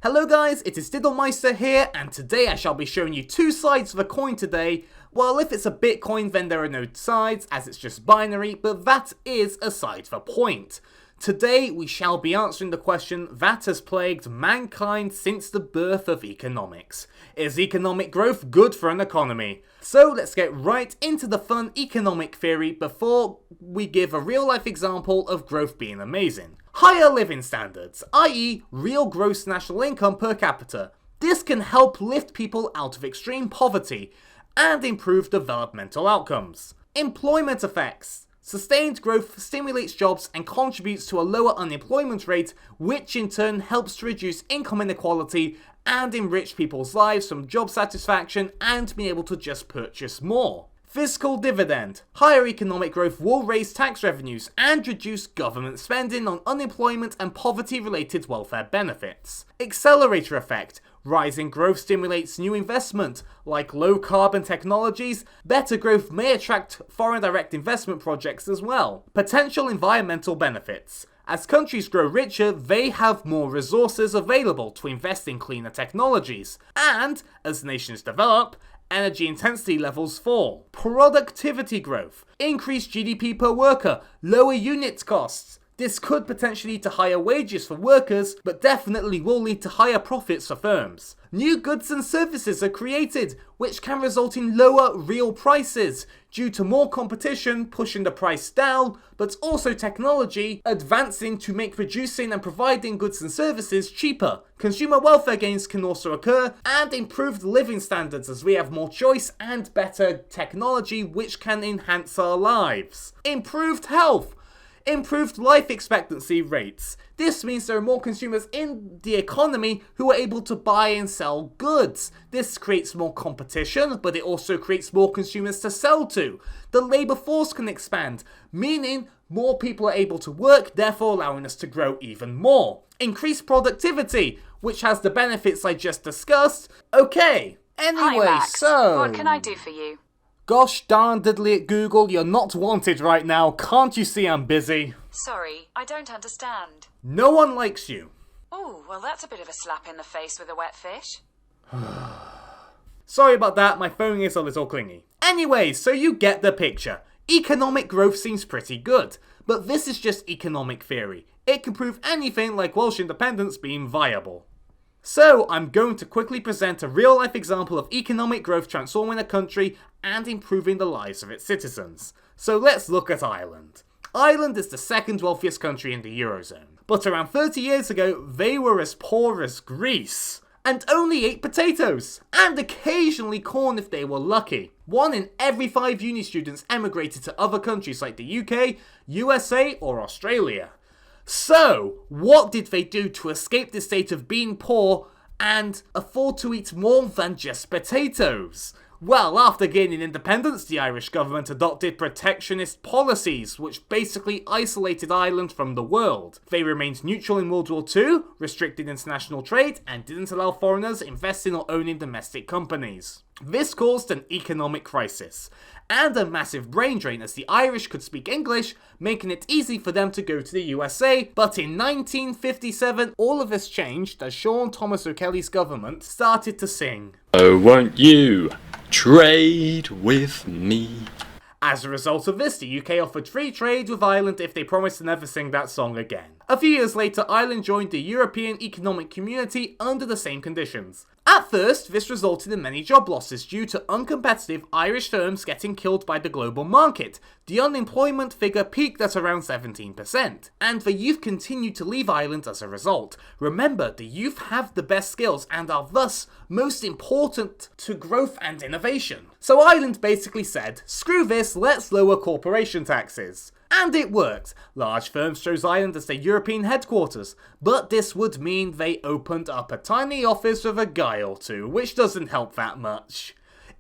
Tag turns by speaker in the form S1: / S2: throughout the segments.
S1: Hello guys, it is Diddlemeister here, and today I shall be showing you two sides of a coin today. Well, if it's a Bitcoin then there are no sides, as it's just binary, but that is a side of a point. Today we shall be answering the question that has plagued mankind since the birth of economics. Is economic growth good for an economy? So let's get right into the fun economic theory before we give a real life example of growth being amazing. Higher living standards, i.e. real gross national income per capita. This can help lift people out of extreme poverty and improve developmental outcomes. Employment effects. Sustained growth stimulates jobs and contributes to a lower unemployment rate, which in turn helps to reduce income inequality and enrich people's lives from job satisfaction and being able to just purchase more. Fiscal dividend. Higher economic growth will raise tax revenues and reduce government spending on unemployment and poverty-related welfare benefits. Accelerator effect. Rising growth stimulates new investment, like low-carbon technologies. Better growth may attract foreign direct investment projects as well. Potential environmental benefits. As countries grow richer, they have more resources available to invest in cleaner technologies. And, as nations develop, energy intensity levels fall. Productivity growth. Increased GDP per worker. Lower unit costs. This could potentially lead to higher wages for workers, but definitely will lead to higher profits for firms. New goods and services are created, which can result in lower real prices, due to more competition pushing the price down, but also technology advancing to make producing and providing goods and services cheaper. Consumer welfare gains can also occur, and improved living standards as we have more choice and better technology which can enhance our lives. Improved health. Improved life expectancy rates. This means there are more consumers in the economy who are able to buy and sell goods. This creates more competition, but it also creates more consumers to sell to. The labour force can expand, meaning more people are able to work, therefore allowing us to grow even more. Increased productivity, which has the benefits I just discussed. Okay, anyway,
S2: Hi, Max. What can I do for you?
S1: Gosh darn diddly at Google, you're not wanted right now. Can't you see I'm busy?
S2: Sorry, I don't understand.
S1: No one likes you.
S2: Oh, well that's a bit of a slap in the face with a wet fish.
S1: Sorry about that, my phone is a little clingy. Anyway, so you get the picture. Economic growth seems pretty good, but this is just economic theory. It can prove anything like Welsh independence being viable. So, I'm going to quickly present a real-life example of economic growth transforming a country and improving the lives of its citizens. So let's look at Ireland. Ireland is the second wealthiest country in the Eurozone, but around 30 years ago, they were as poor as Greece, and only ate potatoes, and occasionally corn if they were lucky. 1 in every 5 uni students emigrated to other countries like the UK, USA, or Australia. So, what did they do to escape the state of being poor and afford to eat more than just potatoes? Well, after gaining independence, the Irish government adopted protectionist policies, which basically isolated Ireland from the world. They remained neutral in World War II, restricted international trade, and didn't allow foreigners investing or owning domestic companies. This caused an economic crisis, and a massive brain drain as the Irish could speak English, making it easy for them to go to the USA, but in 1957 all of this changed as Sean Thomas O'Kelly's government started to sing,
S3: "Oh, won't you trade with me?"
S1: As a result of this, the UK offered free trade with Ireland if they promised to never sing that song again. A few years later, Ireland joined the European Economic Community under the same conditions. At first, this resulted in many job losses due to uncompetitive Irish firms getting killed by the global market. The unemployment figure peaked at around 17%, and the youth continued to leave Ireland as a result. Remember, the youth have the best skills and are thus most important to growth and innovation. So Ireland basically said, screw this, let's lower corporation taxes. And it worked. Large firms chose Ireland as their European headquarters, but this would mean they opened up a tiny office with a guy or two, which doesn't help that much.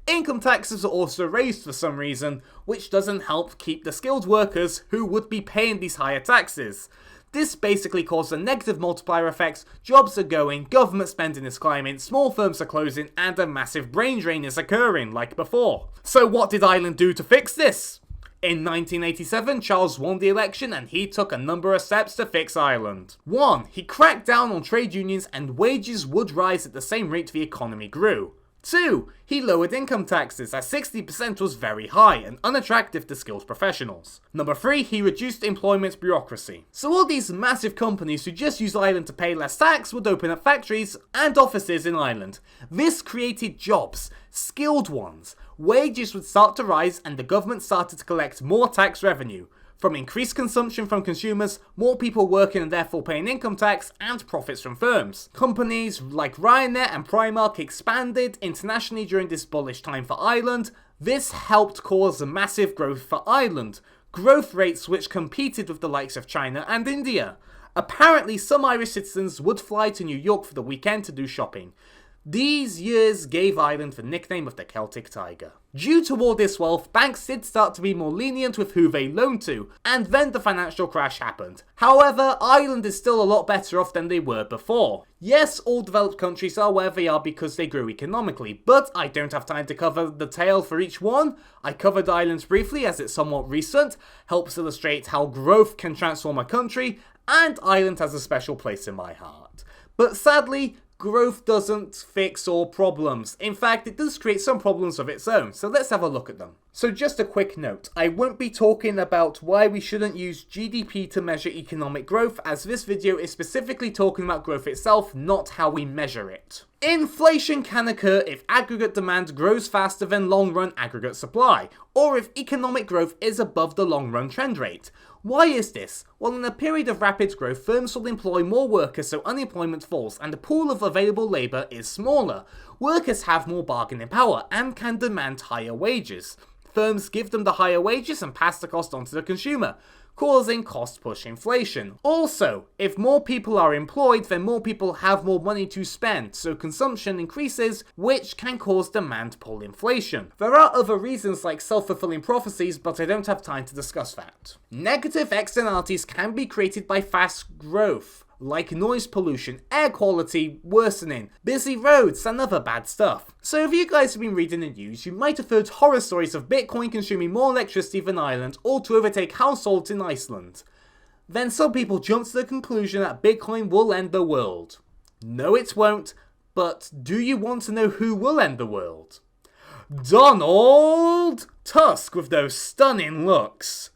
S1: Income taxes are also raised for some reason, which doesn't help keep the skilled workers who would be paying these higher taxes. This basically caused a negative multiplier effect, jobs are going, government spending is climbing, small firms are closing, and a massive brain drain is occurring like before. So what did Ireland do to fix this? In 1987, Charles won the election and he took a number of steps to fix Ireland. 1. He cracked down on trade unions and wages would rise at the same rate the economy grew. 2. He lowered income taxes as 60% was very high and unattractive to skilled professionals. 3. He reduced employment bureaucracy. So all these massive companies who just use Ireland to pay less tax would open up factories and offices in Ireland. This created jobs, skilled ones. Wages would start to rise and the government started to collect more tax revenue. From increased consumption from consumers, more people working and therefore paying income tax, and profits from firms. Companies like Ryanair and Primark expanded internationally during this bullish time for Ireland. This helped cause a massive growth for Ireland, growth rates which competed with the likes of China and India. Apparently, some Irish citizens would fly to New York for the weekend to do shopping. These years gave Ireland the nickname of the Celtic Tiger. Due to all this wealth, banks did start to be more lenient with who they loaned to, and then the financial crash happened. However, Ireland is still a lot better off than they were before. Yes, all developed countries are where they are because they grew economically, but I don't have time to cover the tale for each one. I covered Ireland briefly as it's somewhat recent, helps illustrate how growth can transform a country, and Ireland has a special place in my heart. But sadly, growth doesn't fix all problems. In fact, it does create some problems of its own, so let's have a look at them. So just a quick note, I won't be talking about why we shouldn't use GDP to measure economic growth, as this video is specifically talking about growth itself, not how we measure it. Inflation can occur if aggregate demand grows faster than long-run aggregate supply, or if economic growth is above the long-run trend rate. Why is this? Well, in a period of rapid growth, firms will employ more workers so unemployment falls and the pool of available labour is smaller. Workers have more bargaining power and can demand higher wages. Firms give them the higher wages and pass the cost on to the consumer, causing cost-push inflation. Also, if more people are employed, then more people have more money to spend, so consumption increases, which can cause demand-pull inflation. There are other reasons like self-fulfilling prophecies, but I don't have time to discuss that. Negative externalities can be created by fast growth, like noise pollution, air quality worsening, busy roads, and other bad stuff. So if you guys have been reading the news, you might have heard horror stories of Bitcoin consuming more electricity than Ireland, or to overtake households in Iceland. Then some people jump to the conclusion that Bitcoin will end the world. No, it won't, but do you want to know who will end the world? Donald Tusk with those stunning looks.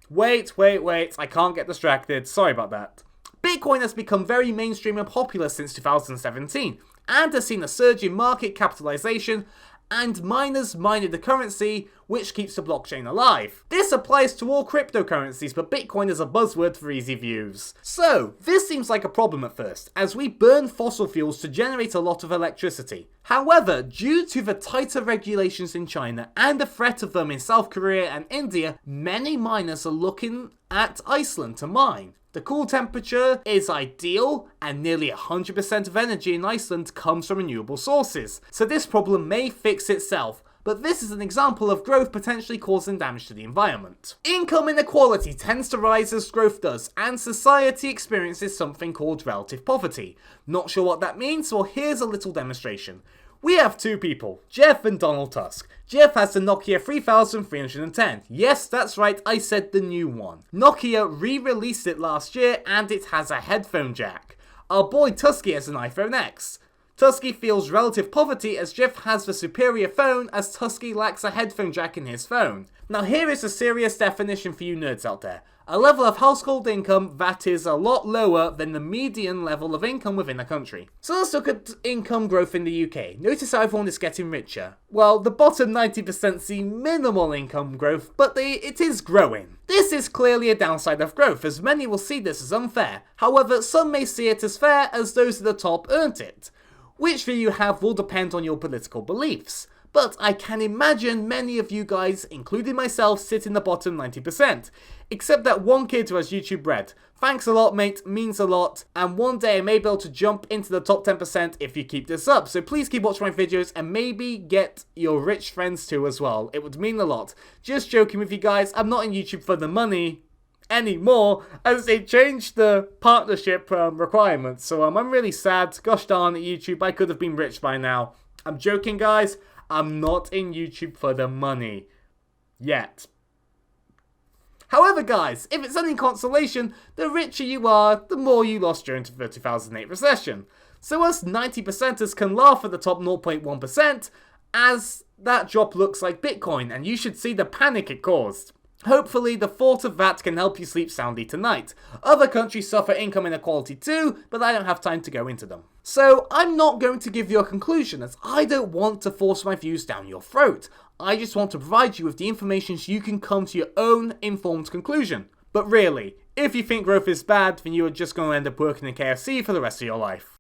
S1: Wait, I can't get distracted, sorry about that. Bitcoin has become very mainstream and popular since 2017, and has seen a surge in market capitalization, and miners mined the currency, which keeps the blockchain alive. This applies to all cryptocurrencies, but Bitcoin is a buzzword for easy views. So, this seems like a problem at first, as we burn fossil fuels to generate a lot of electricity. However, due to the tighter regulations in China and the threat of them in South Korea and India, many miners are looking at Iceland to mine. The cool temperature is ideal, and nearly 100% of energy in Iceland comes from renewable sources, so this problem may fix itself, but this is an example of growth potentially causing damage to the environment. Income inequality tends to rise as growth does, and society experiences something called relative poverty. Not sure what that means, so here's a little demonstration. We have two people, Jeff and Donald Tusk. Jeff has the Nokia 3310. Yes, that's right, I said the new one. Nokia re-released it last year and it has a headphone jack. Our boy Tusky has an iPhone X. Tusky feels relative poverty as Jeff has the superior phone as Tusky lacks a headphone jack in his phone. Now here is a serious definition for you nerds out there. A level of household income that is a lot lower than the median level of income within a country. So let's look at income growth in the UK. Notice how everyone is getting richer. Well, the bottom 90% see minimal income growth, but it is growing. This is clearly a downside of growth, as many will see this as unfair. However, some may see it as fair as those at the top earned it. Which view you have will depend on your political beliefs. But I can imagine many of you guys, including myself, sit in the bottom 90%. Except that one kid who has YouTube Red. Thanks a lot, mate, means a lot. And one day I may be able to jump into the top 10% if you keep this up. So please keep watching my videos and maybe get your rich friends too as well. It would mean a lot. Just joking with you guys, I'm not in YouTube for the money anymore, as they changed the partnership requirements. So I'm really sad. Gosh darn it, YouTube, I could have been rich by now. I'm joking, guys. I'm not in YouTube for the money. Yet. However guys, if it's any consolation, the richer you are, the more you lost during the 2008 recession. So us 90%ers can laugh at the top 0.1% as that drop looks like Bitcoin, and you should see the panic it caused. Hopefully the thought of that can help you sleep soundly tonight. Other countries suffer income inequality too, but I don't have time to go into them. So I'm not going to give you a conclusion, as I don't want to force my views down your throat. I just want to provide you with the information so you can come to your own informed conclusion. But really, if you think growth is bad, then you are just going to end up working in KFC for the rest of your life.